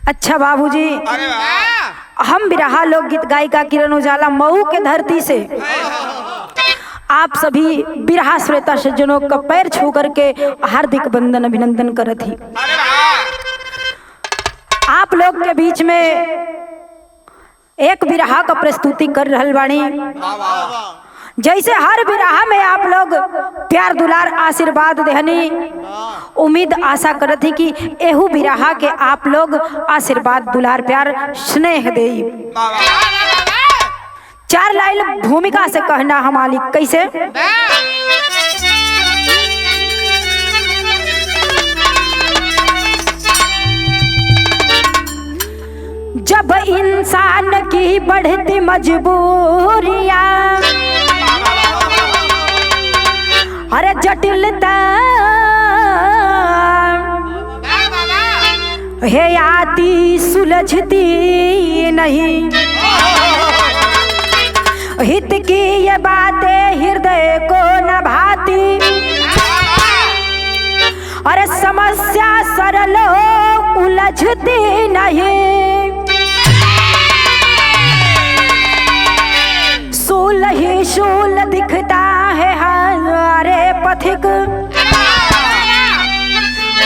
अच्छा बाबूजी, अरे वाह, हम बिरहा लोकगीत गायिका किरण उजाला मऊ के धरती से आप सभी बिरहा श्रोता सज्जनों का पैर छू करके हार्दिक वंदन अभिनंदन करत ही। अरे वाह, आप लोग के बीच में एक बिरहा का प्रस्तुति कर रहल बाणी। वाह वाह, जैसे हर बिरहा में आप लोग प्यार दुलार आशीर्वाद देहनी, उम्मीद आशा करत ही कि एहू बिरहा के आप लोग आशीर्वाद दुलार प्यार स्नेह दे। वाह वाह, चार लाइन भूमिका से कहना हम मालिक कैसे। जब इंसान की बढ़ती मजबूरियां, अरे जटिलता है आती सुलझती नहीं, हित की ये बातें हृदय को न भाती, अरे समस्या सरल उलझती नहीं, शूल ही शूल दिखता है हमारे पथिक,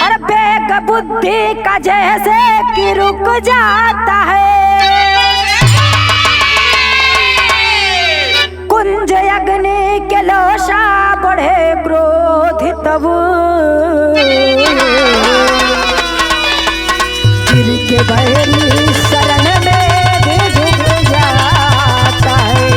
और बेग बुद्धि का जैसे कि रुक जाता है, कुंज अग्नि के लोशा बढ़े क्रोध तब, गिर के बैरी शरण में भी झुक जाता है।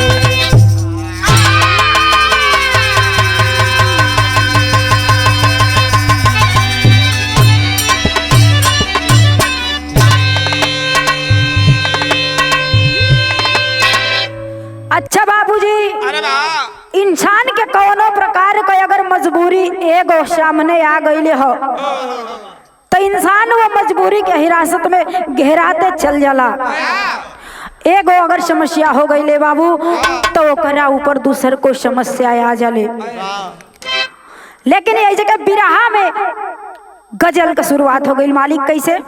अच्छा बाबूजी, अरे वाह, इंसान के कौनो प्रकार का अगर मजबूरी एगो सामने आ गई हो तो इंसान वो मजबूरी के हिरासत में गहराते चल जाला। एगो अगर समस्या हो गई ले बाबू तो ओकरा ऊपर दूसर को समस्या आ जाले। लेकिन ये जगह बिरहा में गजल का शुरुआत हो गई मालिक कैसे।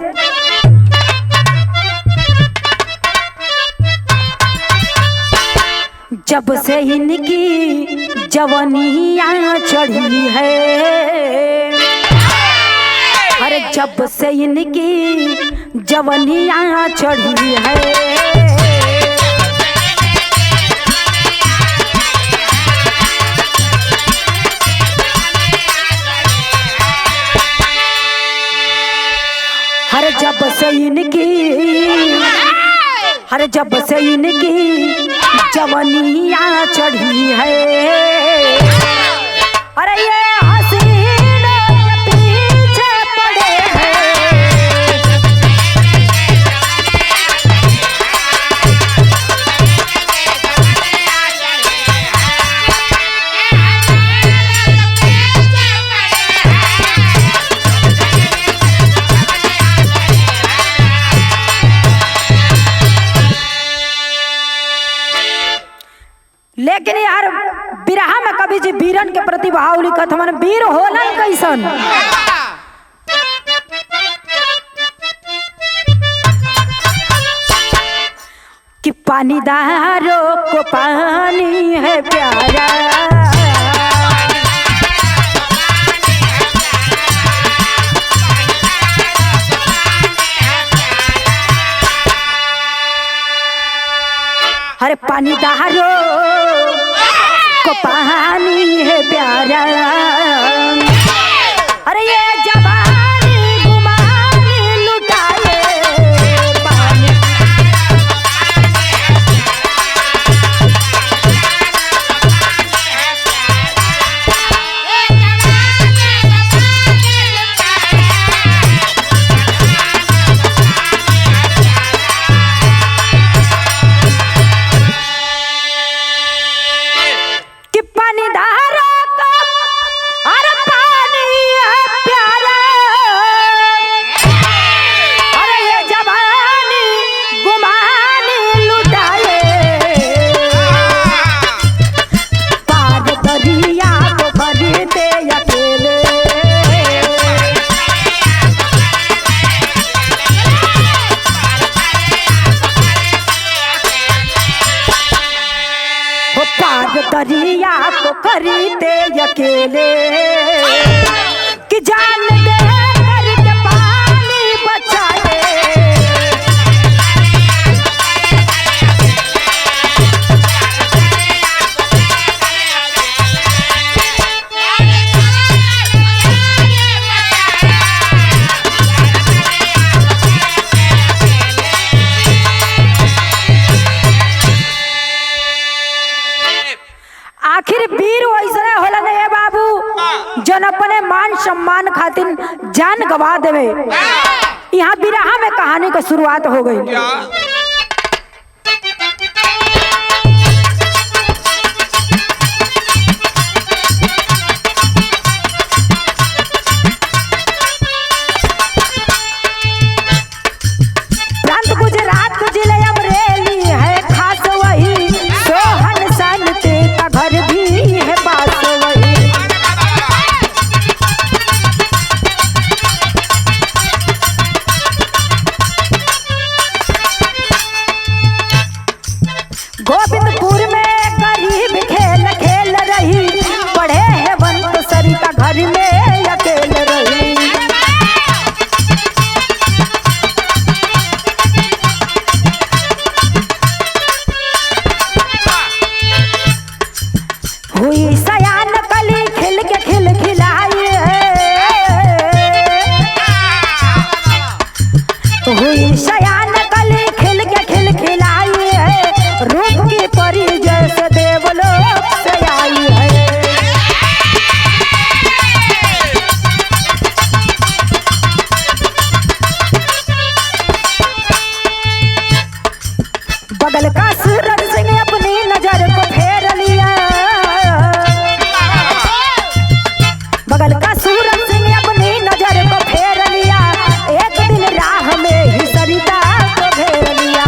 जब से इनकी जवानियाँ चढ़ी है, अरे जब से इनकी जवानियाँ चढ़ी है, अरे जब से इनकी, अरे जब से इनकी जवानियाँ चढ़ी है, अरे ये हसीनों के पीछे पड़े हैं, लेकिन यार बिरहा में कभी जी वीरन के प्रति भाव लिखत हमन वीर होलन कैसन। कि पानी दारों को पानी है प्यारा, अरे पानी दारों को पानी है प्यारा, अरे ये जवानी गुमानी लुटाए पानी, मरी ते अकेले कि जान दे करके पानी बचाए। आखिर वीर वैसने होला ने ए बाबू जन अपने मान सम्मान खातिर जान गवा देवे। यहाँ बिरहा में कहानी का शुरुआत हो गई। प्रांत गुजरात जिले अमरेली है खास वही सोहन संते का घर भी है पास वही। गोविंदपुर में गरीब खेल खेल रही पढ़े है वंत सरिता घर में अकेल रही। हुई सयान कली खिल के खिल खिलाई है। हुई सयान कली खिल के खिल खिलाई है। रूप की परी जैसे देवलोक से आई है। बगल का सूरज सिंह अपनी नजर को फेर लिया। बगल का सूरज सिंह अपनी नजर को फेर लिया। एक दिन राह में ही सरिता को घेर लिया।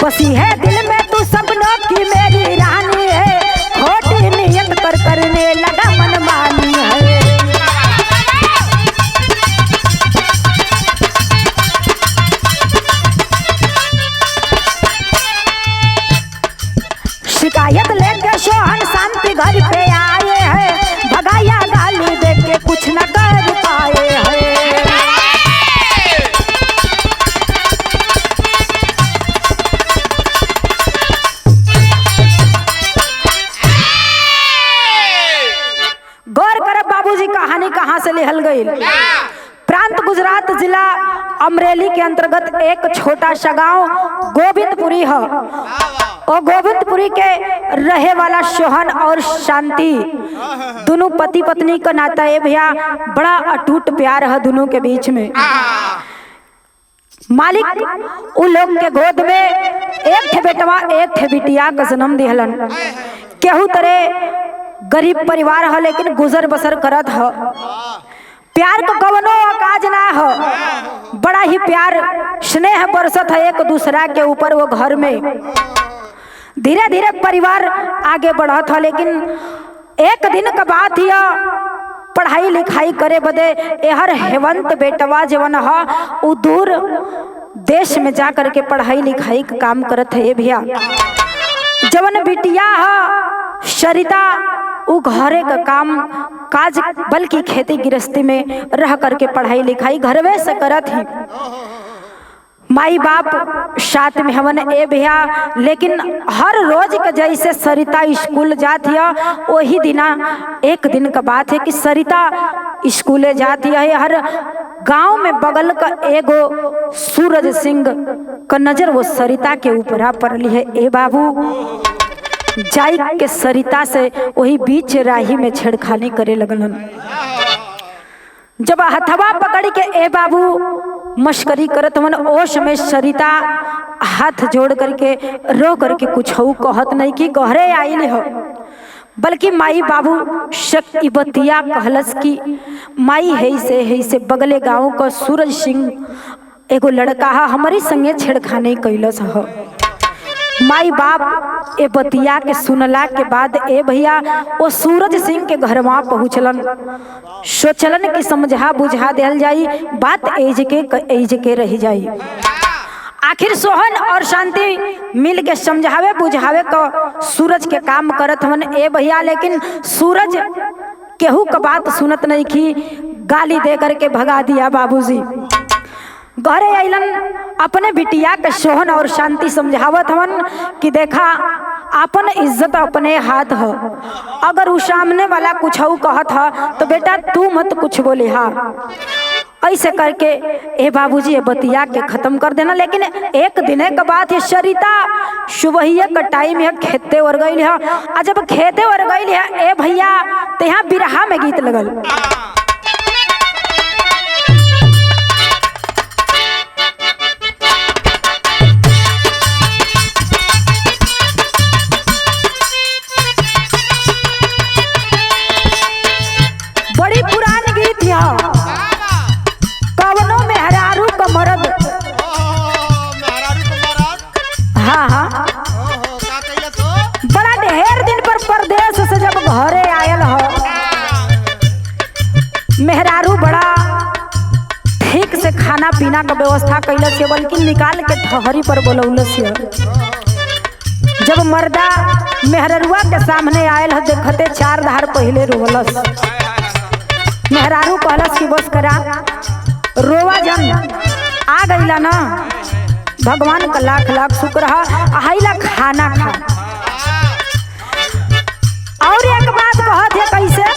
बसी है दिल में तू सपनों की मेरी रानी है। खोटी नियत पर करने लगा मनमानी है। शिकायत लेके सोहन शांति घर पे आए हैं। भगाया गाली देख के कुछ न कर पाए हैं। गौर कर बाबूजी कहानी कहाँ से लिहल गई। प्रांत गुजरात जिला अमरेली के अंतर्गत एक छोटा सा गांव गोविंदपुरी है। और गोविंदपुरी के रहे वाला सोहन और शांति दोनों पति पत्नी का नाता है भैया। बड़ा अटूट प्यार है दोनों के बीच में। मालिक उन लोग के गोद में एक थे बेटवा एक थे बिटिया का जन्म दिहलन। केहू तरह गरीब परिवार है लेकिन गुजर बसर करत है। प्यार का कवनो काज ना हो। बड़ा ही प्यार स्नेह बरसत है एक दूसरा के ऊपर वो घर में। धीरे धीरे परिवार आगे बढ़ा था लेकिन एक दिन का बात ही पढ़ाई लिखाई करे बदे एहर हेवंत बेटवा जवन हा उ दूर देश में जा करके पढ़ाई लिखाई का काम करत है भैया। जवन बिटिया हा सरिता उ घरे का काम काज बल्कि खेती गृहस्थी में रह करके पढ़ाई लिखाई घरवे से करत ही। माई बाप साथ में हवन ए भैया लेकिन हर रोज का जैसे सरिता स्कूल जाती है वही दिना एक दिन का बात है कि सरिता स्कूले जाती है। हर गांव में बगल का एगो सूरज सिंह का नजर वो सरिता के ऊपर आ पड़ली है। ए बाबू जाई के सरिता से वही बीच राही में छेड़खानी करे लगलन। जब हथवा पकड़ के ए बाबू मस्करी करत मन ओ समय सरिता हाथ जोड़ करके रो करके कुछ कहत नहीं कि गहरे आइल हो बल्कि माई बाबू शक्ति बतिया कहलस की माई है से बगले गांव का सूरज सिंह एगो लड़का हा हमारी संगे छेड़खानी कैलस हो। माई बाप ए बतिया के सुनला के बाद ए भैया वो सूरज सिंह के घर वहां पहुंचलन। सोचलन कि समझा बुझा दिल जाई, बात एज के रह जाई। आखिर सोहन और शांति मिल के समझावे बुझावे को सूरज के काम करत हवन ए भैया, लेकिन सूरज केहू का बात सुनत नहीं की, गाली दे करके भगा दिया। बाबूजी घरे अइलन, अपने बिटिया के सोहन और शांति समझावत हवन कि देखा अपन इज्जत अपने हाथ हो, अगर उस सामने वाला कुछ कहत है तो बेटा तू मत कुछ बोले। हाँ ऐसे करके ए बाबूजी ये बतिया के खत्म कर देना। लेकिन एक दिन के बाद ये सरिता सुबह का टाइम है, खेते और गई है। और जब खेते और गई है ए भैया तो यहाँ बिरहा में गीत लगल। बड़ी पुरानी गीत है, कवनो मेहरारू का मरद। हाँ हाँ बड़ा ढेर दिन पर परदेश से जब घरे आयल हो, मेहरारू बड़ा ठीक से खाना पीना का व्यवस्था कैलस के, बल्कि निकाल के ठहरी पर बोलौलस। जब मर्दा मेहररुआ के सामने आयल है देखते चार धार पहले रोवलस। मेहरारू कहलस कि बस करा रोवा जन, आ गईला ना, भगवान का लाख लाख शुक्र है, आइला खाना खा। और एक बात कहत है कैसे,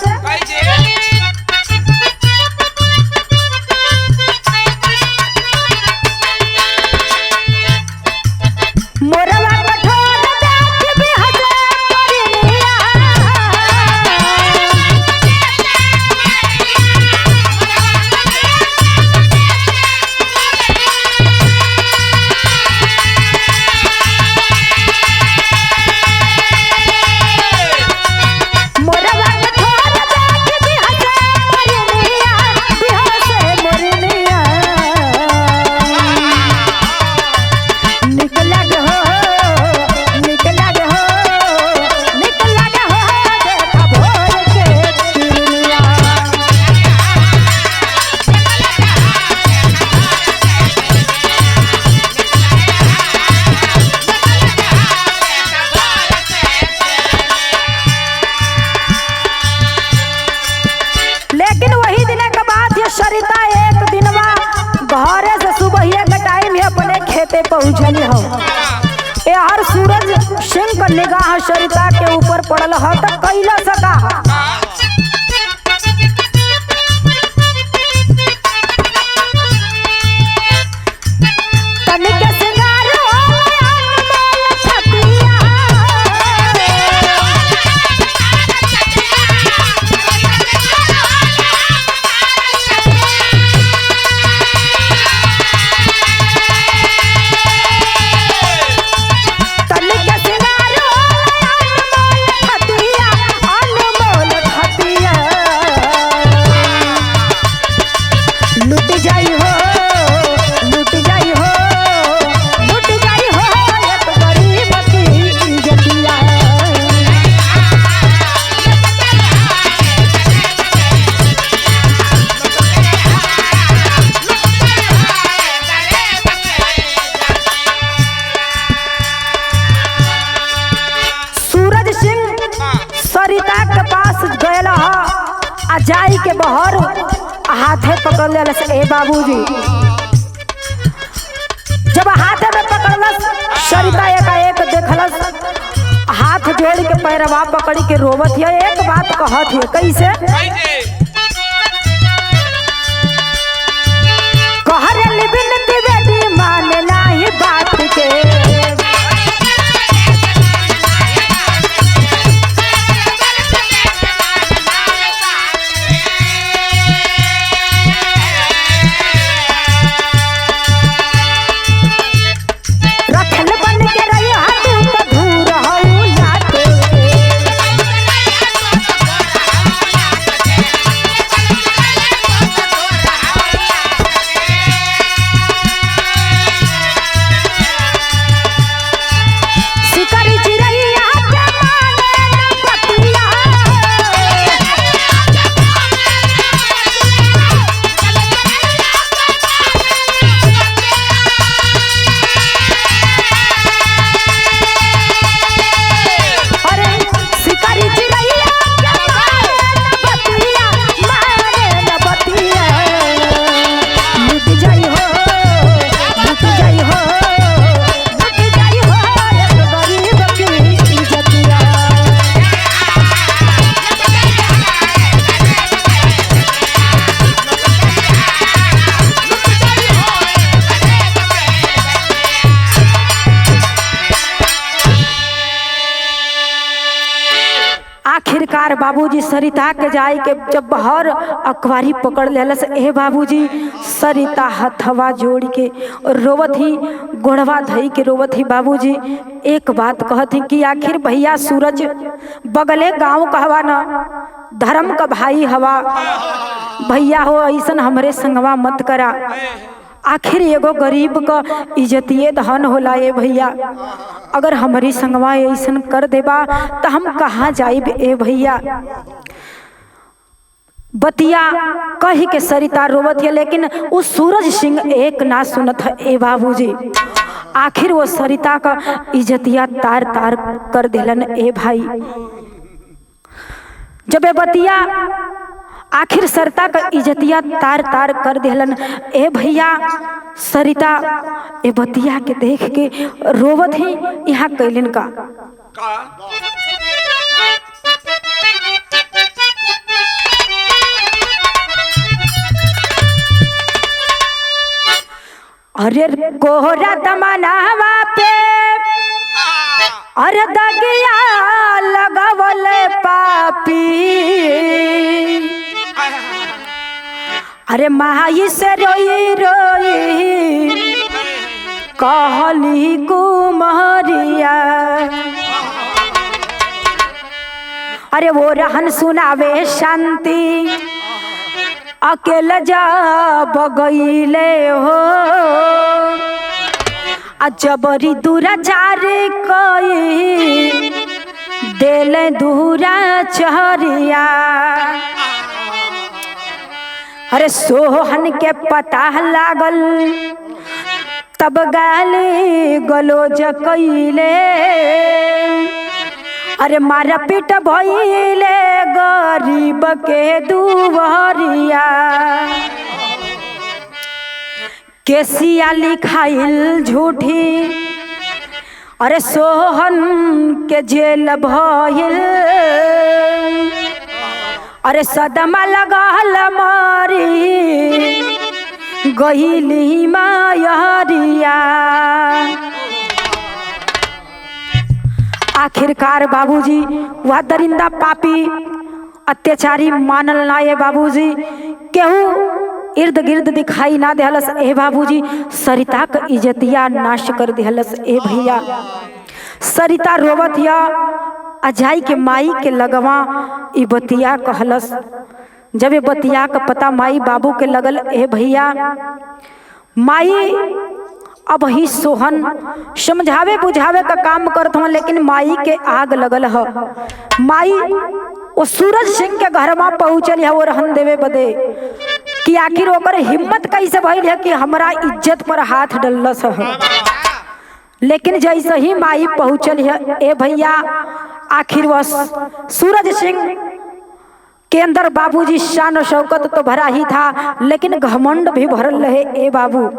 मोरवा कठोर देख भी हंसे परिनिया। मोरवा कठोर देख भी हंसे परिनिया, भी हंसे मोरनिया। निकला गे हो, निकला गे हो, निकला गे हो, देखा भोर के चिड़िया। लेकिन वही दिन के बाद ये सरिता एक दिनवा घरे से सुबह के टाइम है अपने खेते पहुंचली हो। यार सूरज सिंह का निगाह सरिता के ऊपर पड़ल हो तो कैला सका। तनिक सिंगार हो अनमोल छतिया। तनिक सिंगार हो अनमोल छतिया, अनमोल छतिया। लुट जाई हो, लुट जाई हो, लुट जाई हो एक गरीब की इज्जतिया। सूरज सिंह सरिता के पास गयल ह, आ जाई के बहर हाथे पकड़ लेलस। ए बाबूजी जब हाथे में पकड़लस सरिता एकाएक देखलस, हाथ जोड़ के पैरवा पकड़ के रोवत है। एक बात कहत है कैसे, कहरे बिनती बेटी माने नाही बात के। रखल बन के रही हाथ तो धूर हऊ लाते। आखिरकार बाबूजी सरिता के जाए के जब बाहर अखबारी पकड़ लेलस, ए बाबूजी सरिता हथवा जोड़ के रोवत ही, गोड़वा धई के रोवत ही बाबूजी एक बात कहती कि आखिर भैया सूरज बगले गांव कहवा ना, धर्म का भाई हवा, भैया हो ऐसन हमरे संगवा मत करा। आखिर एगो गरीब का इज्जतिये धन होला ए भैया, अगर हमारी संगवा ऐसन कर देबा तो हम कहाँ जाइब ए भैया। बतिया कही के सरिता रोवत है, लेकिन उस सूरज सिंह एक ना सुनत है ए बाबूजी। आखिर वो सरिता का इज्जतिया तार तार कर दिलन ए भाई। जब बतिया आखिर सरिता का इज्जतिया तार तार कर दिलन ए भैया, सरिता ए बतिया के देख के रोवत ही यहाँ कैलिन का अरे कोहरा दमनावा पे अरे दगिया लगावल पापी, अरे माई से रोई रोई कहली कुमारिया, अरे वो रहन सुनावे शांति अकेला जा बगैले हो, जबरी दुराचार कई देले दुराचरिया। अरे सोहन के पता लागल तब गाली गलोज कैले, अरे मारा पीट भइले गरीब के दुवरिया। केसिया लिखाइल झूठी अरे सोहन के जेल भइल, अरे सदमा लगल मारी गईली मायरिया। आखिरकार बाबूजी वह दरिंदा पापी अत्याचारी मानल ना ये बाबूजी, केहू इर्द गिर्द दिखाई ना देहलस ए बाबूजी। सरिता का इज्जतिया नाश कर देहलस ए भैया। सरिता रोवत या अजाई के माई के लगवा ई बतिया कहलस। जब ये बतिया का पता माई बाबू के लगल ए भैया, माई अब ही सोहन समझावे बुझावे का काम करत हूँ, लेकिन माई के आग लगल है। माई वो सूरज सिंह के घर में पहुँचल है वो रहन देवे बदे कि आखिर ओकर हिम्मत कैसे भइल है कि हमरा इज्जत पर हाथ डलस है। लेकिन जैसे ही माई पहुँचल है ए भैया, आखिर वह सूरज सिंह के अंदर बाबूजी शान और शौकत तो भरा ही था, लेकिन घमंड भी भरल रहे ए बाबू।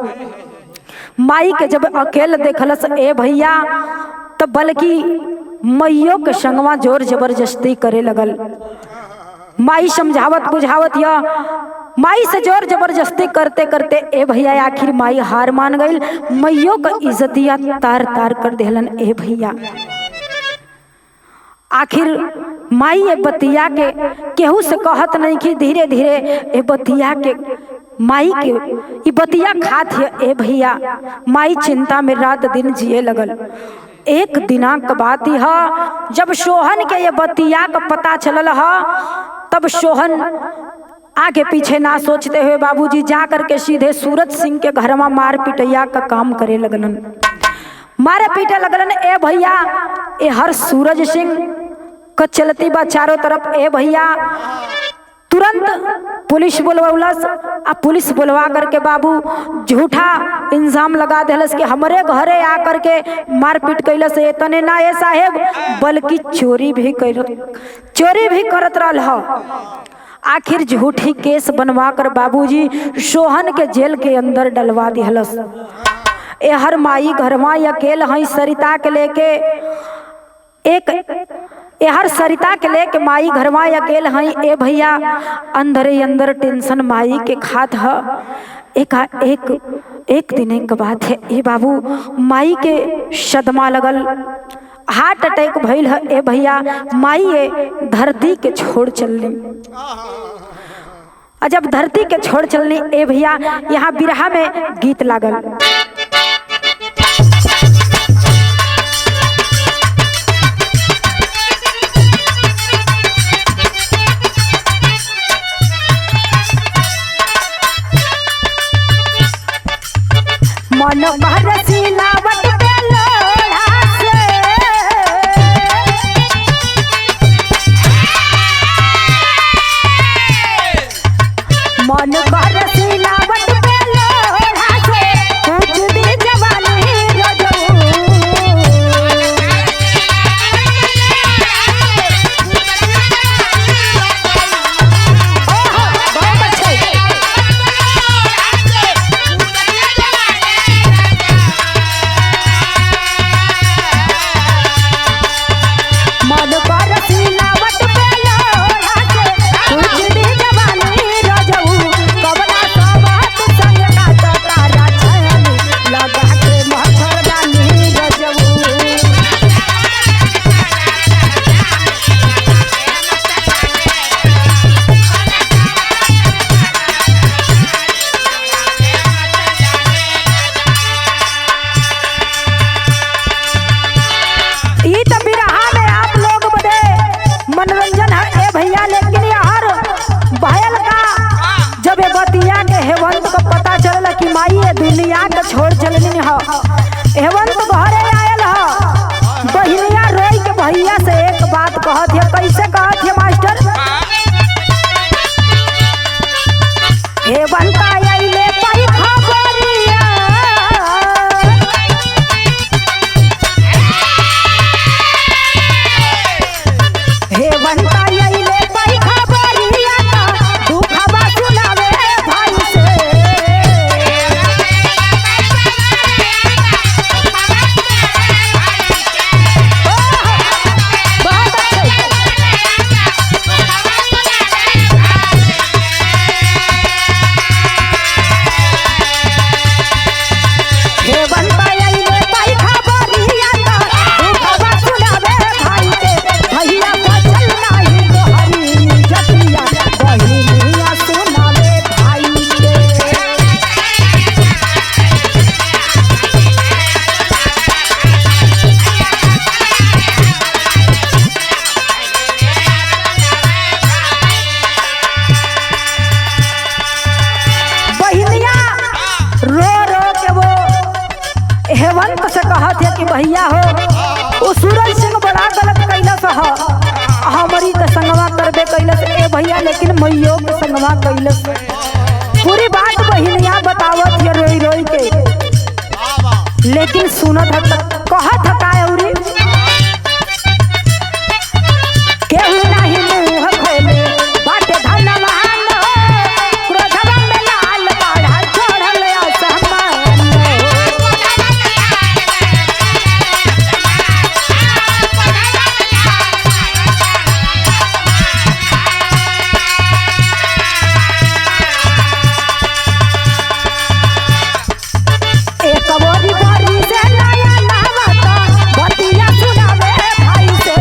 माई के जब अकेले देखलस ए भैया, तब बल्कि मैयों के संगवा जोर जबरदस्ती करे लगल। माई समझावत बुझावत या माई से जोर जबरदस्ती करते करते ए भैया आखिर माई हार मान गई। मैयों का इज्जतिया तार तार कर देलन ए भैया। आखिर माई ए बतिया के केहू से कहत नहीं कि धीरे धीरे ए बतिया के माई के ये बतिया खात है ए भैया। माई चिंता में रात दिन जिए लगल। एक दिनांक बात ही है, जब सोहन के ये बतिया का पता चलल है, तब सोहन आगे पीछे ना सोचते हुए बाबूजी जा करके सीधे सूरज सिंह के घर में मार पिटैया का काम करे लगलन। मारे पीटे लगलन ए भैया। ए हर सूरज सिंह का चलती बा चारों तरफ ए भैया। तुरंत पुलिस बुलवलस। अब पुलिस बुलवा करके बाबू झूठा इल्जाम लगा देलस कि हमारे घरे आकर के मारपीट कैलस। इतने ना ये साहेब, बल्कि चोरी भी करत रहल ह। आखिर झूठी केस बनवा कर बाबूजी सोहन के जेल के अंदर डलवा दिहलस। ए हर माई घरवा अकेल हई सरिता के लेके हर सरिता के लेके माई घरवा अकेल हई ए भैया। अंदर ही अंदर टेंशन माई के खात है। एक दिन के बात है ए बाबू, माई के सदमा लगल। हार्ट अटैक भइल है ए भैया, माई ये धरती के छोड़ चलनी। और जब धरती के छोड़ चलनी ए भैया, यहाँ बिरहा में गीत लागल। मन बरसी लावट पे लोढ़ा से, मन बरसी लावट पे लोढ़ा से, पूछ दी जवानी रजऊ। ओहो, बहुत अच्छे। मन बरसी लावट पे लोढ़ा से, पूछ दी जवानी रजऊ। कवना सवत संग काटत तारा छानी, लगा के मच्छरदानी रजऊ। ई त बिरहा में आप लोग बड़े मनोरंजन है ए भैया, लेकिन यार भयल का जब ये बतिया के हेवंत को पता चलल कि माई ये दुनिया के छोड़ चलनी ह, हेवंत घरे आयल ह, बहिनिया रोई के भैया से एक बात कहत है। कैसे कहत है मास्टर? हेवंत आइले पई खबरिया, हेवंत आइले पई खबरिया, दुखवा सुनावे भाई से। बहुत अच्छे। हेवंत आइले पई खबरिया, दुखवा सुनावे भाई के। भैया बचल नाही तोहरी जतिया, बहिनिया सुनावे भाई के। बहिनिया रो रो के वो हेवंत से कहत है कि भैया हो, वो सूरज सिंह बड़ा गलत कैलस ह, हमारी तो संगवा करबे कैलस ए भैया, लेकिन मैयो के संगवा कैलस। पूरी बात बहिनिया बतावत है रोई रोई के, लेकिन सुनत है कहत है का औरी, केहू नाही मुंह खोले बाटे धनवान, क्रोधवा में लाल काढ़ा चढ़ल असमान। एक बोरी बोरी से नया नहावता, बतिया सुनावे भाई से।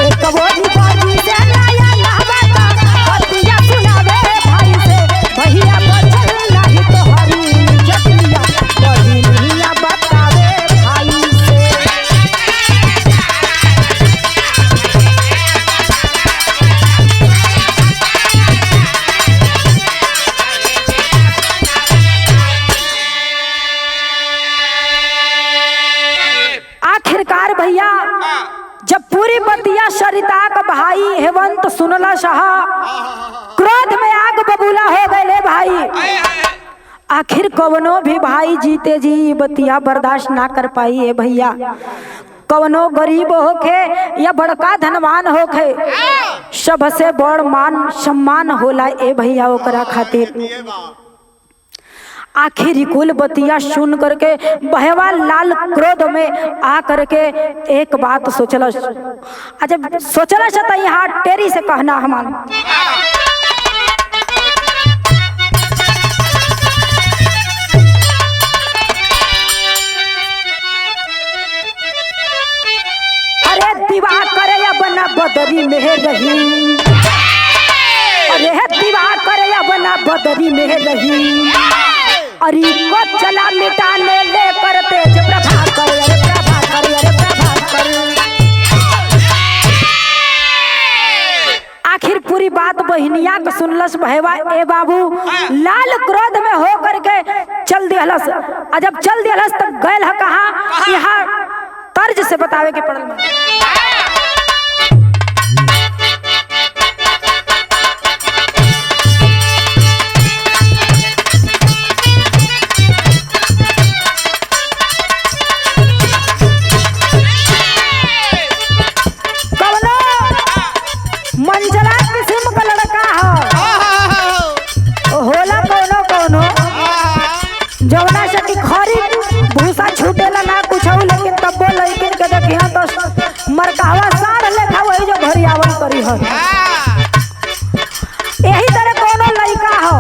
एक बोरी बोरी से नया नहावता, बतिया सुनावे भाई से। भैया बचल नाही तोहरी जतिया, बहिनिया बतावे भाई से। आखिरकार भैया जब पूरी बतिया सरिता का भाई हेवंत सुनला सहा, क्रोध में आग बबूला हो गए भाई। आखिर कवनो भी भाई जीते जी ई बतिया बर्दाश्त ना कर पाई है भैया। कवनो गरीब होखे या बड़का धनवान होखे, सबसे बड़ मान सम्मान होला ए भैया ओकरा खातिर। आखिर कुल बतिया सुन करके बहवा लाल क्रोध में आ करके एक बात सोचलस। जब सोचलस तो यहाँ टेरी से कहना हमार दिवा करे या बना बदरी में रही, अरे दिवा करे या बना बदरी में रही, अरे को चला मिटाने लेकर तेज प्रभाकर, अरे प्रभाकर, अरे प्रभाकर। आखिर पूरी बात बहनिया के सुनलस भैया ए बाबू लाल क्रोध में हो करके चल दिहलस। जब चल दिहलस तब गैल है कहाँ, यहाँ तर्ज से बतावे के पड़ल। मंजला किस्म का लड़का होला कोनो कोनो जवना से कि खरी भूसा छूटेला ना कुछ, लेकिन तब वो लड़किन के देखिया तो मरकावा सार लेखा वही जो घरी आवल करी हो। यही तरह कोनो लड़का हो,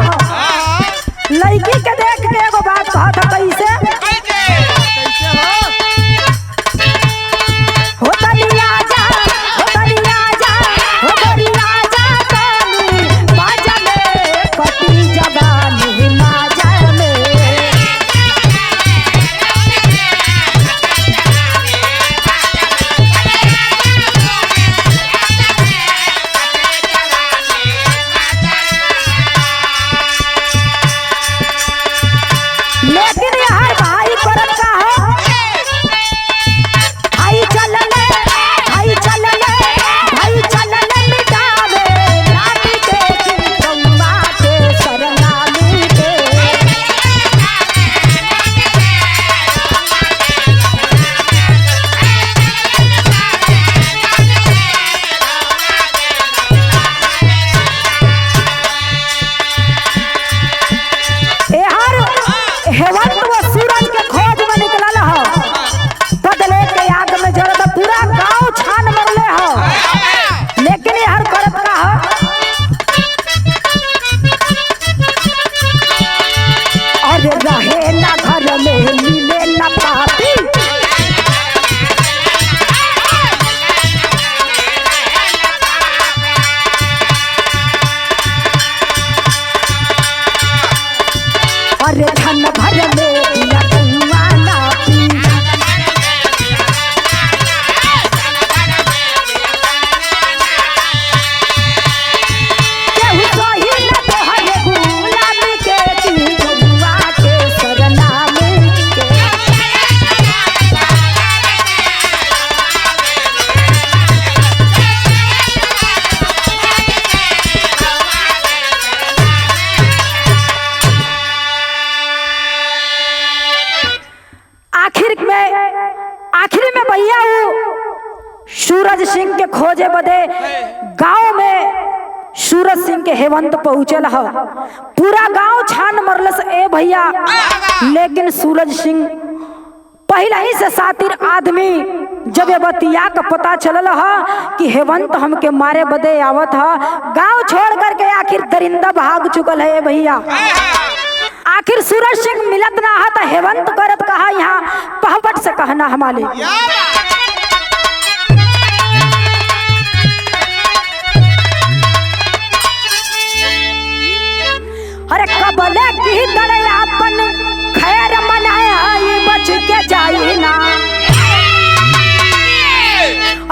लड़की के देख के एगो बात कहत है कैसे आखिर में भैया वो सूरज सिंह के खोजे बदे गांव में सूरज सिंह के हेवंत पहुंचल ह। पूरा गांव छान मरलस ए भैया, लेकिन सूरज सिंह पहले ही से सातिर आदमी जब ये बतिया का पता चलल ह कि हेवंत हमके मारे बदे आवत ह, गांव छोड़ करके आखिर दरिंदा भाग चुकल है भैया। आखिर सूरज सिंह मिलत ना हा तो हेवंत करत कहा यहाँ पहपट से कहना हमारे अरे कबले की तरह अपन खैर मनाया ये बच के जाई ना,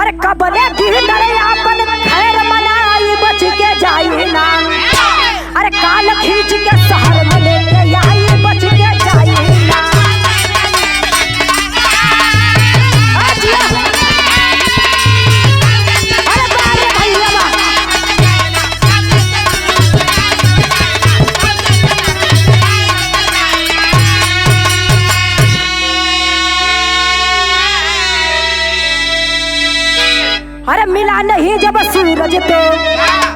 अरे कबले की तरह अपन खैर मनाया ये बच के जाई ना, अरे काल खींच के शहर में लेके आई बच के जाई ना। अरे बारे भैया अरे मिला नहीं जब सूरज तो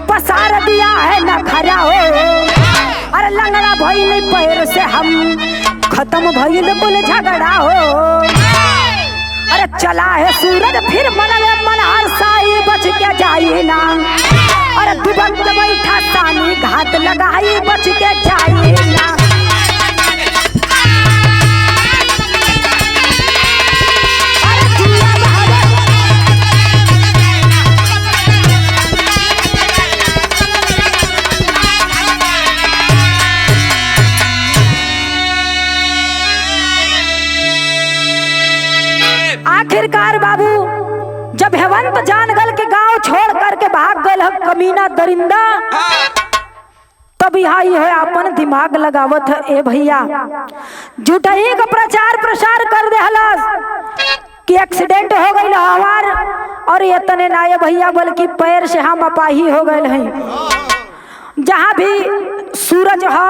पसार दिया है न खरा हो, अरे लंगड़ा भइल पैर से हम खत्म भइल कुल झगड़ा हो। अरे चला है सूरज फिर मन में मन हरसाई बच के जाइए ना। अरे दुबक बैठा सानी घात लगाई बच के जाइए ना। आखिरकार बाबू जब हेमंत जान गल के गांव छोड़ करके भाग गल कमीना दरिंदा, तब यहाँ है अपन दिमाग लगावत है। ए भैया जुटही का प्रचार प्रसार कर दे हलस कि एक्सीडेंट हो गई हमार, और इतने ना ये भैया बल्कि पैर से हम अपाही हो गए हैं। जहाँ भी सूरज है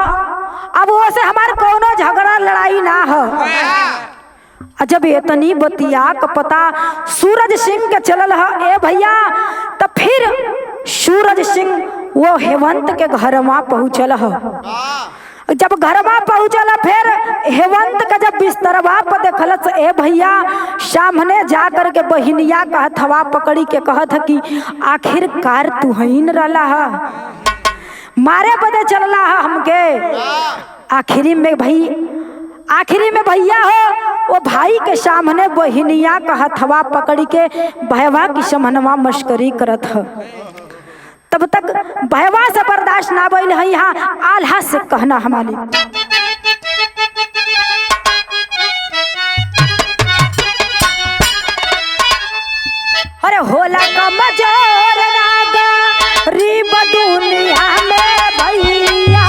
अब वो से हमार कोनो झगड़ा लड़ाई ना हो। जब इतनी बतिया का पता सूरज सिंह के चलल है ए भैया, तो फिर सूरज सिंह वो हेमंत के घर में पहुँचल है। जब घर में पहुँचल फिर हेमंत का जब बिस्तरवा पर देखलस ए भैया, सामने जा कर के बहिनिया कहत हवा पकड़ी के कहत है कि आखिरकार तू हईन रला है, मारे बदे चलला है हमके। आखिरी में भैया हो वो भाई के सामने बहिनिया का हथवा पकड़ी के भयवा की समनवा मस्करी करत है। तब तक भयवा से बर्दाश्त ना भइल है, यहाँ आल्हा से कहना हमारी अरे होला कमजोर नागा रीब दुनिया में भैया।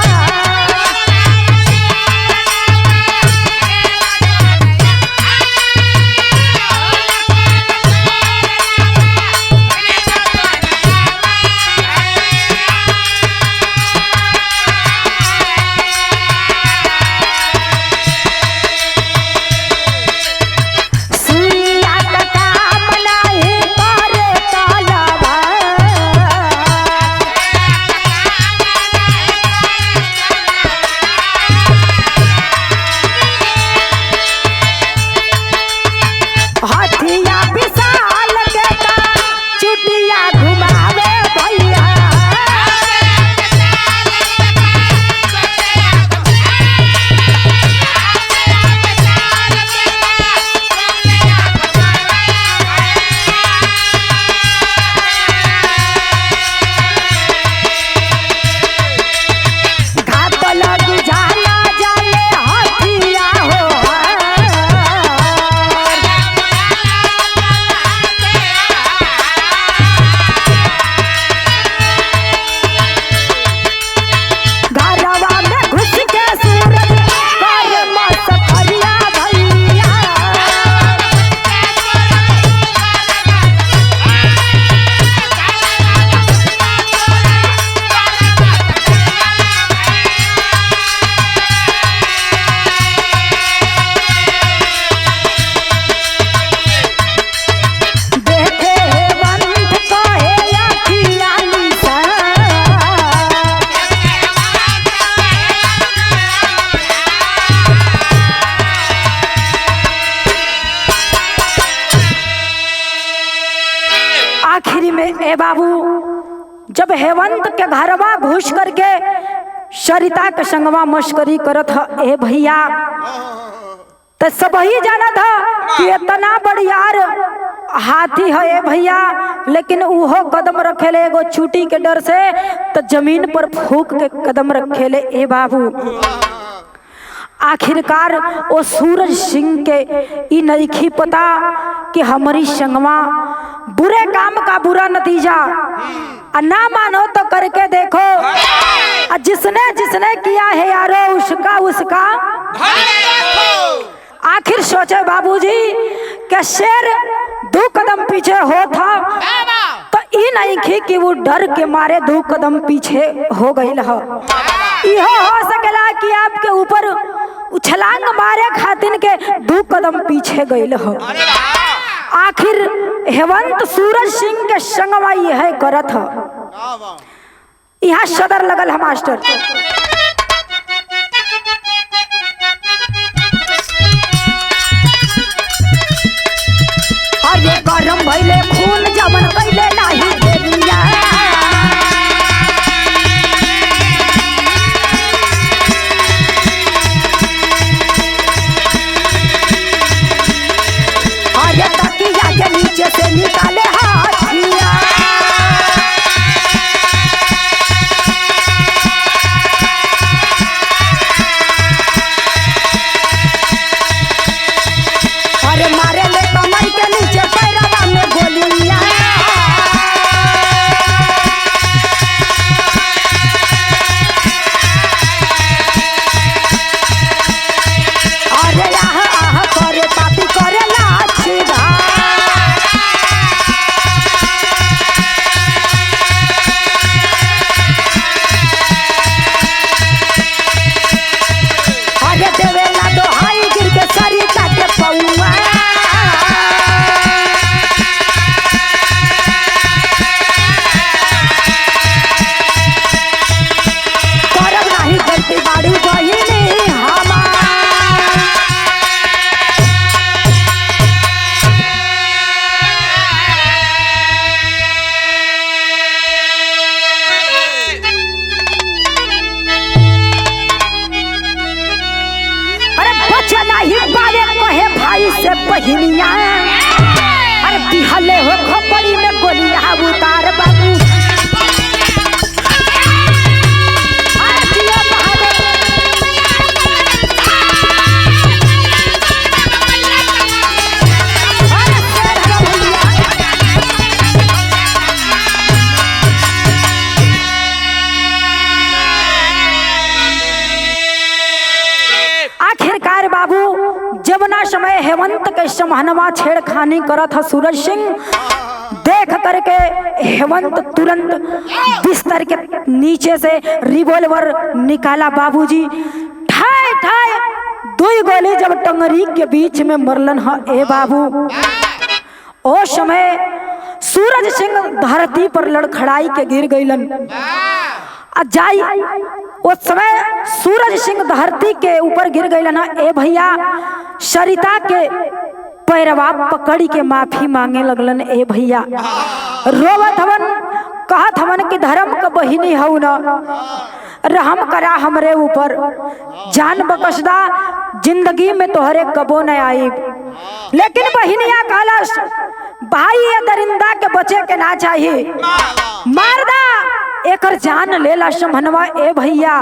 ए बाबू जब हेमंत के घरवा घुस करके सरिता के संगवा मस्करी करत ह ए भैया, तो सब ही जाना था कि इतना बड़ियार हाथी है ए भैया, लेकिन उहो कदम रखेले एगो चूटी के डर से, तो जमीन पर फूक के कदम रखेले ए बाबू। आखिरकार वो सूरज सिंह के ई नइखी पता कि हमारी संगवा बुरे काम का बुरा नतीजा, ना मानो तो करके देखो, जिसने जिसने किया है यारो उसका उसका। आखिर सोचे बाबूजी कि शेर 2 कदम पीछे हो था, तो ई नहीं थी कि वो डर के मारे 2 कदम पीछे हो गई हो। इहो हो सकेला कि आपके ऊपर उछलांग मारे खातिन के 2 कदम पीछे गई हो। आखिर हेमंत सूरज सिंह के संगवा यह करत ह। यहाँ सदर लगल है मास्टर। नहीं पावे कहे भाई से बहिनिया अरे बिहले हो खोपड़ी में गोलियां उतार बाबू आखिरकार बाबू जमुना समय हेमंत के समहनवा छेड़खानी करत था सूरज सिंह देख करके हेमंत तुरंत बिस्तर के नीचे से रिवॉल्वर निकाला बाबूजी ठाए ठाए दो गोली जब टंगरी के बीच में मरलन है ए बाबू ओ समय सूरज सिंह धरती पर लड़खड़ाई के गिर गईलन जाई उस समय सूरज सिंह धरती के ऊपर गिर गई ना ए भैया सरिता के पैरवा पकड़ी के माफी मांगे लगलन ए भैया रोवत हवन कहत हवन कि धर्म का बहिनी हऊ न रहम करा हमरे ऊपर जान बकसदा जिंदगी में तोहरे कबो न आई लेकिन बहिनिया कहलस भाई ये दरिंदा के बचे के ना चाहिए मारदा एकर जान लेला समहनवा ए भैया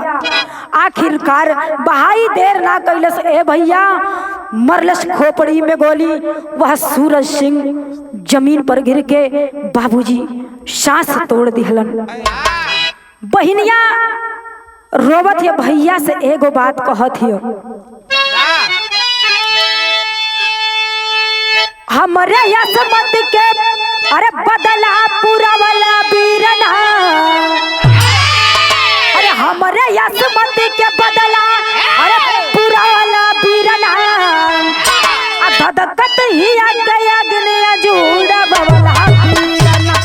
आखिरकार बहाई देर ना कैलस ए भैया मरलस खोपड़ी में गोली वह सूरज सिंह जमीन पर गिर के बाबूजी सांस तोड़ दिहलन बहिनिया रोवत ये भैया से एगो बात कहत हियो हमरे यसमत के अरे बदला पूरा वाला बीरना अरे हमरे यसमत के बदला अरे पूरा वाला बीरना धधकत ही गया गने जुड़ा बवला बीरना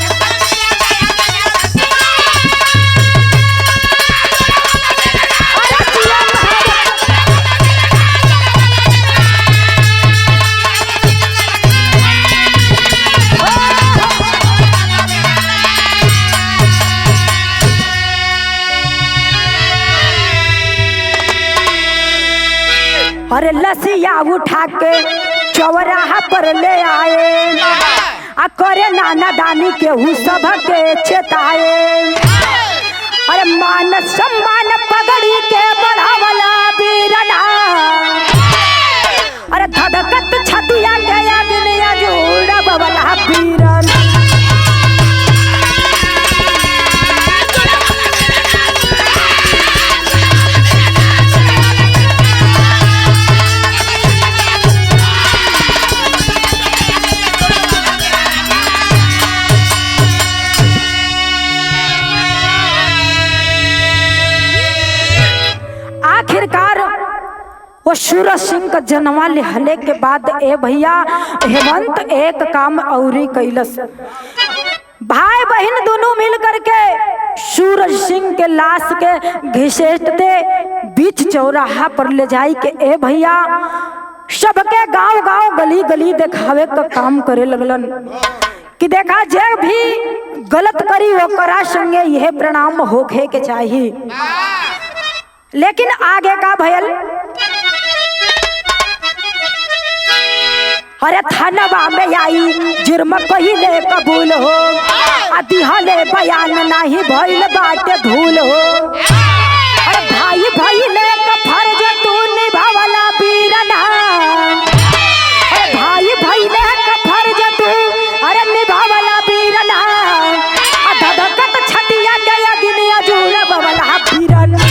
अरे लसिया उठा के चौराहा पर ले आए आ करे नाना दानी के हु सब के चेताए अरे मान सम्मान पगड़ी के बढ़ावला बीरना अरे धधकत छतिया के अग्निया जोड़ा बवला बीरन आखिरकार वो सूरज सिंह का जनवा लिहले के बाद ए भैया हेमंत एक काम औरी कैलस भाई बहन दोनों मिल करके सूरज सिंह के लाश के घिसेट दे बीच चौराहा पर ले जाई के ए भैया सबके गांव गांव गली गली दिखावे का काम करे लगलन कि देखा जे भी गलत करी ओकरा संगे यह प्रणाम होखे के चाहिए लेकिन आगे का भयल अरे थानवा में आई जुर्म पहिले कबूल हो दिहले बयान नहीं भइल बाटे धूल हो अरे भाई भइले का फर्ज तू निभावला बीरना अरे भाई भइले का फर्ज तू अरे निभावला बीरना धधकत छतिया गया गिनिया जुड़ा बवला बीरना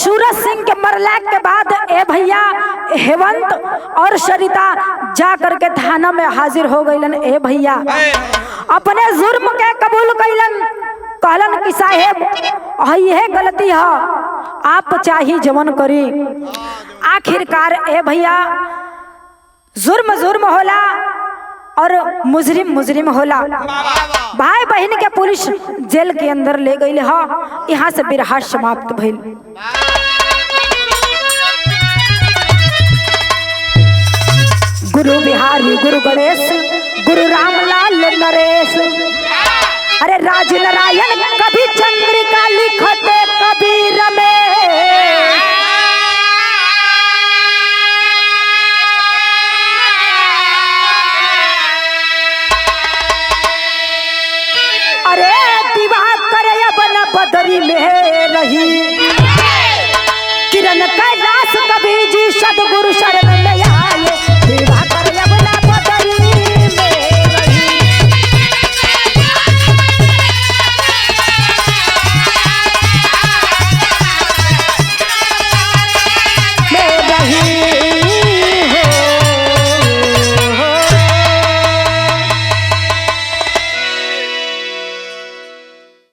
सूरज सिंह के मरला के बाद ए भैया हेमंत और सरिता जा करके थाना में हाजिर हो गईलन ए भैया अपने जुर्म के कबूल कैलन कहलन कि साहेब यह गलती है आप चाहिए जवन करी आखिरकार ए भैया जुर्म जुर्म होला और मुजरिम मुजरिम होला। भाई बहन के पुलिस जेल के अंदर ले गई ह। यहाँ से बिरहा समाप्त भइल। गुरु बिहारी गुरु गणेश गुरु रामलाल नरेश। अरे राज नारायण कभी चंद्रिका लिखते कभी रमेश। अरे दिवाकर बन बदरी में रही किरण कैलाश कभी जी सदगुरु सर